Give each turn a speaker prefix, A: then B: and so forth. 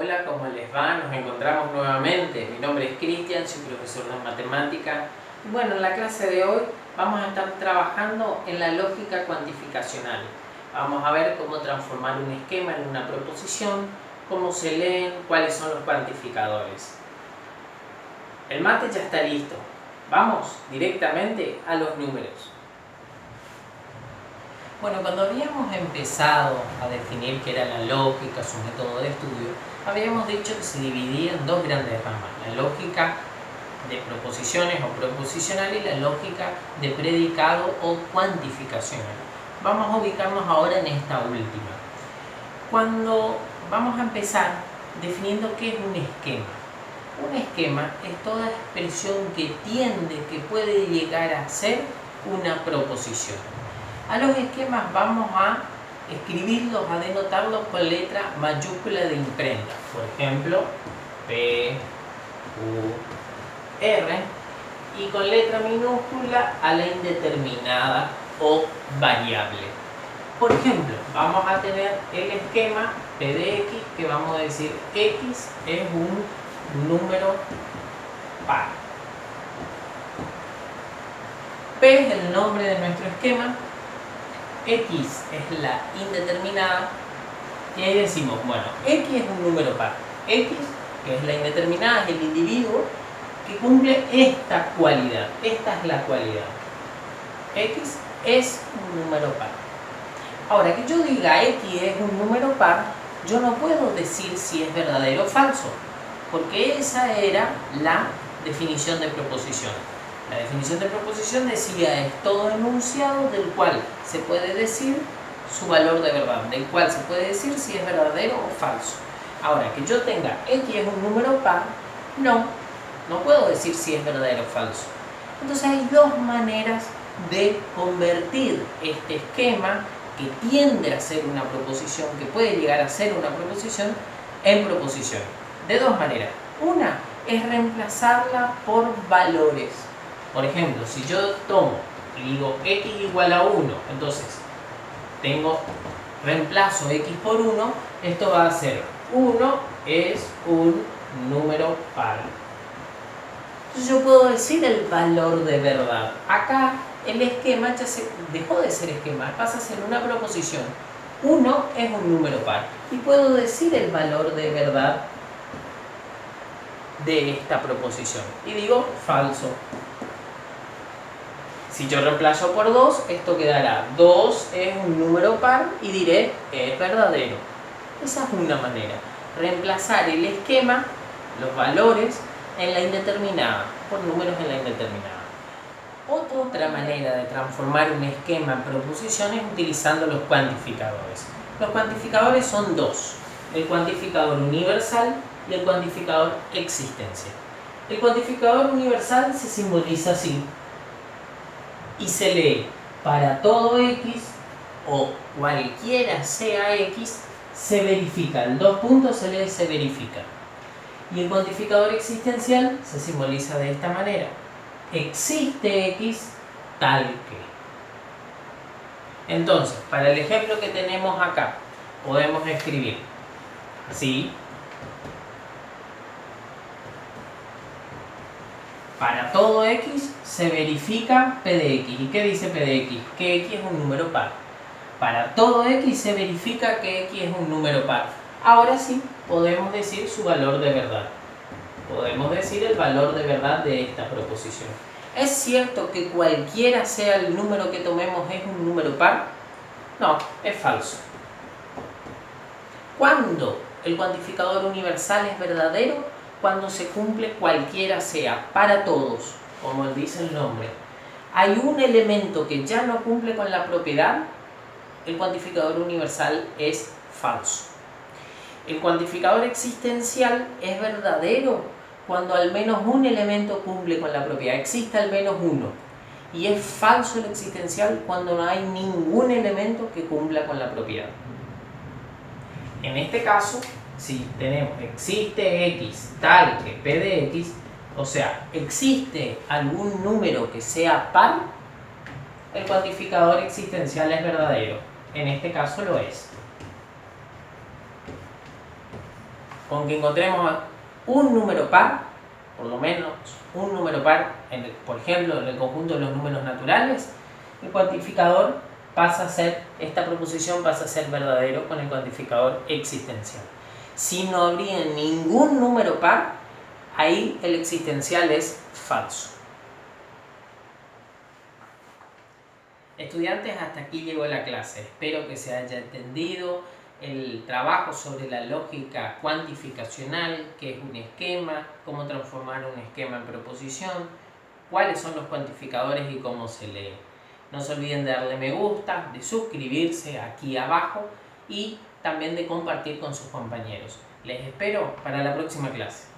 A: Hola, ¿cómo les va? Nos encontramos nuevamente. Mi nombre es Cristian, soy profesor de matemática. Y bueno, en la clase de hoy vamos a estar trabajando en la lógica cuantificacional. Vamos a ver cómo transformar un esquema en una proposición, cómo se leen, cuáles son los cuantificadores. El mate ya está listo. Vamos directamente a los números. Bueno, cuando habíamos empezado a definir qué era la lógica, su método de estudio, habíamos dicho que se dividía en dos grandes ramas: la lógica de proposiciones o proposicional y la lógica de predicado o cuantificacional. Vamos a ubicarnos ahora en esta última. Cuando vamos a empezar definiendo qué es un esquema. Un esquema es toda expresión que tiende, que puede llegar a ser una proposición. A los esquemas vamos a escribirlos, a denotarlos con letra mayúscula de imprenta. Por ejemplo, P, U, R, y con letra minúscula a la indeterminada o variable. Por ejemplo, vamos a tener el esquema P de X, que vamos a decir X es un número par. P es el nombre de nuestro esquema. X es la indeterminada y ahí decimos, bueno, X es un número par. X, que es la indeterminada, es el individuo que cumple esta cualidad. Esta es la cualidad. X es un número par. Ahora, que yo diga X es un número par, yo no puedo decir si es verdadero o falso, porque esa era la definición de proposición. La definición de proposición decía es todo enunciado del cual se puede decir su valor de verdad, del cual se puede decir si es verdadero o falso. Ahora, que yo tenga X es un número par, no puedo decir si es verdadero o falso. Entonces hay dos maneras de convertir este esquema que tiende a ser una proposición, que puede llegar a ser una proposición, en proposición. De dos maneras. Una es reemplazarla por valores. Por ejemplo, si yo tomo y digo X igual a 1, entonces reemplazo X por 1, esto va a ser 1 es un número par. Entonces yo puedo decir el valor de verdad. Acá el esquema ya dejó de ser esquema, pasa a ser una proposición. 1 es un número par y puedo decir el valor de verdad de esta proposición. Y digo falso. Si yo reemplazo por 2, esto quedará 2 es un número par y diré es verdadero. Esa es una manera. Reemplazar el esquema, los valores, en la indeterminada, por números en la indeterminada. Otra manera de transformar un esquema en proposición es utilizando los cuantificadores. Los cuantificadores son dos: el cuantificador universal y el cuantificador existencial. El cuantificador universal se simboliza así y se lee para todo X o cualquiera sea X, se verifica. En dos puntos se lee se verifica. Y el cuantificador existencial se simboliza de esta manera: existe X tal que. Entonces, para el ejemplo que tenemos acá, podemos escribir así: para todo X se verifica P de X. ¿Y qué dice P de X? Que X es un número par. Para todo X se verifica que X es un número par. Ahora sí, podemos decir su valor de verdad. Podemos decir el valor de verdad de esta proposición. ¿Es cierto que cualquiera sea el número que tomemos es un número par? No, es falso. ¿Cuándo el cuantificador universal es verdadero? Cuando se cumple cualquiera sea, para todos, como dice el nombre. Hay un elemento que ya no cumple con la propiedad, el cuantificador universal es falso. El cuantificador existencial es verdadero cuando al menos un elemento cumple con la propiedad, existe al menos uno. Y es falso el existencial cuando no hay ningún elemento que cumpla con la propiedad. En este caso, si tenemos existe X tal que P de X, o sea, existe algún número que sea par, el cuantificador existencial es verdadero. En este caso lo es. Con que encontremos un número par, por lo menos un número par, por ejemplo, en el conjunto de los números naturales, el cuantificador pasa a ser, esta proposición pasa a ser verdadero con el cuantificador existencial. Si no habría ningún número par, ahí el existencial es falso. Estudiantes, hasta aquí llegó la clase. Espero que se haya entendido el trabajo sobre la lógica cuantificacional, qué es un esquema, cómo transformar un esquema en proposición, cuáles son los cuantificadores y cómo se lee. No se olviden de darle me gusta, de suscribirse aquí abajo y también de compartir con sus compañeros. Les espero para la próxima clase.